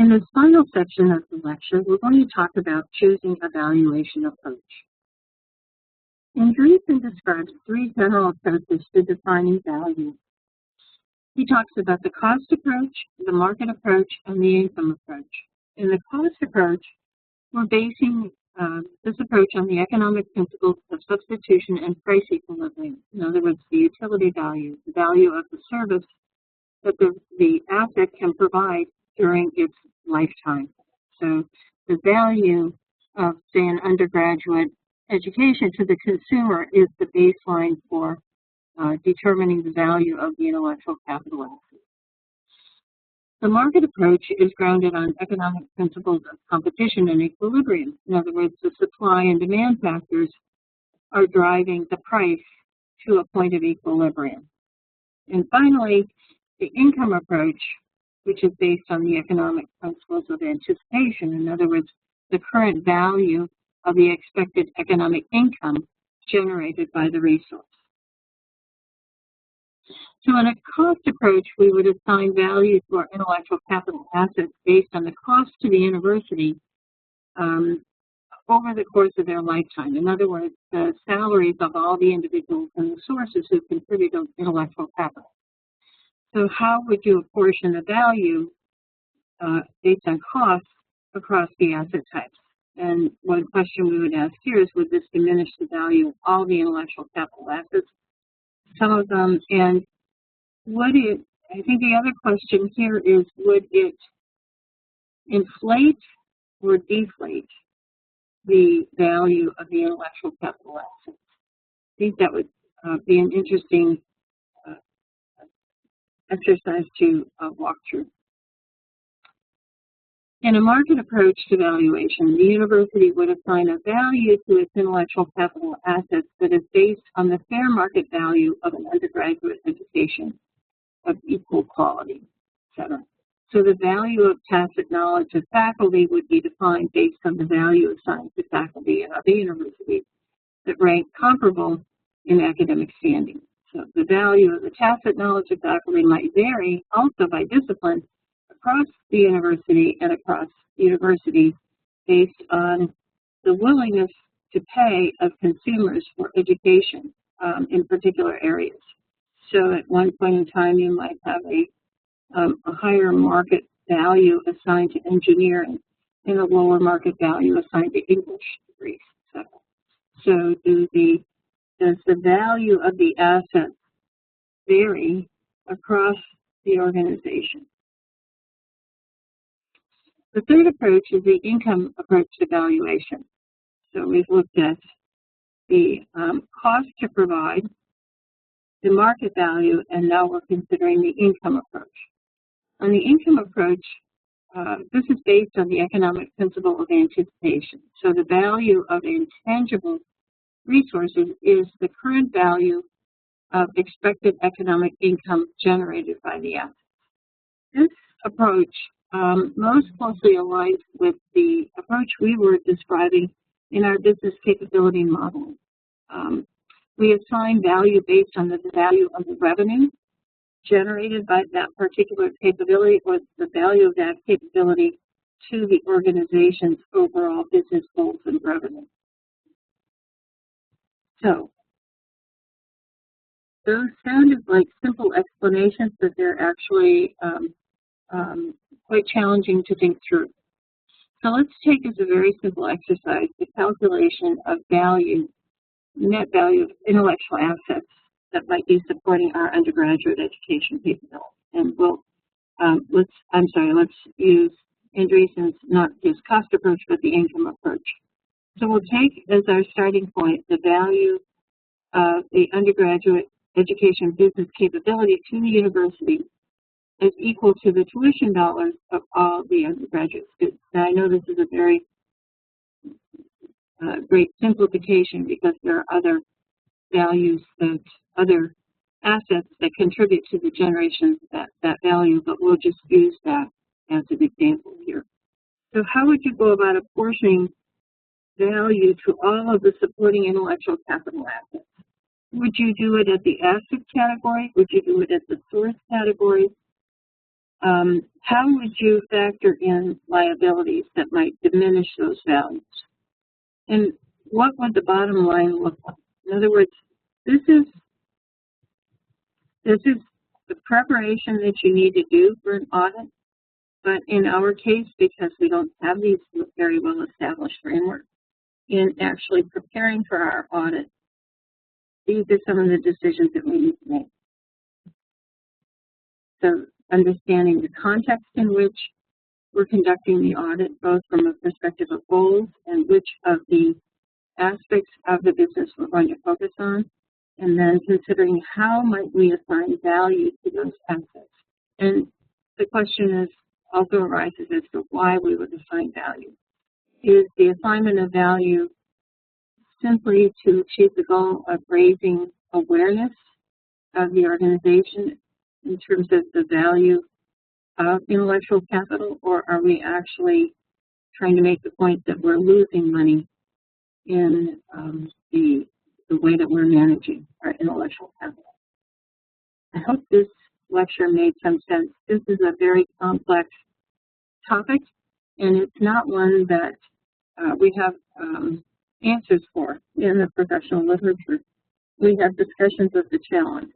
In this final section of the lecture, we're going to talk about choosing a valuation approach. Andreessen describes three general approaches to defining value. He talks about the cost approach, the market approach, and the income approach. In the cost approach, we're basing this approach on the economic principles of substitution and price equilibrium. In other words, the utility value, the value of the service that the asset can provide during its lifetime. So the value of, say, an undergraduate education to the consumer is the baseline for determining the value of the intellectual capital asset. The market approach is grounded on economic principles of competition and equilibrium. In other words, the supply and demand factors are driving the price to a point of equilibrium. And finally, the income approach, which is based on the economic principles of anticipation. In other words, the current value of the expected economic income generated by the resource. So in a cost approach, we would assign value to our intellectual capital assets based on the cost to the university over the course of their lifetime. In other words, the salaries of all the individuals and the sources who contribute to intellectual capital. So how would you apportion the value based on costs across the asset types? And one question we would ask here is, would this diminish the value of all the intellectual capital assets? Some of them, and would it, I think the other question here is, would it inflate or deflate the value of the intellectual capital assets? I think that would be an interesting exercise to walk through. In a market approach to valuation, the university would assign a value to its intellectual capital assets that is based on the fair market value of an undergraduate education of equal quality, etc. So the value of tacit knowledge of faculty would be defined based on the value assigned to faculty at other universities that rank comparable in academic standing. So the value of the tacit knowledge of faculty might vary also by discipline across the university and across universities based on the willingness to pay of consumers for education in particular areas. So at one point in time, you might have a higher market value assigned to engineering and a lower market value assigned to English degrees. So does the value of the assets vary across the organization? The third approach is the income approach to valuation. So we've looked at the cost to provide, the market value, and now we're considering the income approach. On the income approach, this is based on the economic principle of anticipation. So the value of intangible resources is the current value of expected economic income generated by the assets. This approach most closely aligns with the approach we were describing in our business capability model. We assign value based on the value of the revenue generated by that particular capability or the value of that capability to the organization's overall business goals and revenue. So those sounded like simple explanations, but they're actually quite challenging to think through. So let's take as a very simple exercise the calculation of value, net value of intellectual assets that might be supporting our undergraduate education capability. And let's use Andreessen's, not his cost approach, but the income approach. So we'll take as our starting point the value of the undergraduate education business capability to the university is equal to the tuition dollars of all the undergraduate students. Now, I know this is a very great simplification because there are other values, other assets that contribute to the generation of that value, but we'll just use that as an example here. So how would you go about apportioning value to all of the supporting intellectual capital assets? Would you do it at the asset category? Would you do it at the source category? how would you factor in liabilities that might diminish those values? And what would the bottom line look like? In other words, this is the preparation that you need to do for an audit. But in our case, because we don't have these very well established frameworks, in actually preparing for our audit, these are some of the decisions that we need to make. So understanding the context in which we're conducting the audit, both from a perspective of goals and which of the aspects of the business we're going to focus on, and then considering how might we assign value to those assets. And the question is also arises as to why we would assign value. Is the assignment of value simply to achieve the goal of raising awareness of the organization in terms of the value of intellectual capital, or are we actually trying to make the point that we're losing money in the way that we're managing our intellectual capital? I hope this lecture made some sense. This is a very complex topic, and it's not one that we have answers for in the professional literature. We have discussions of the challenge.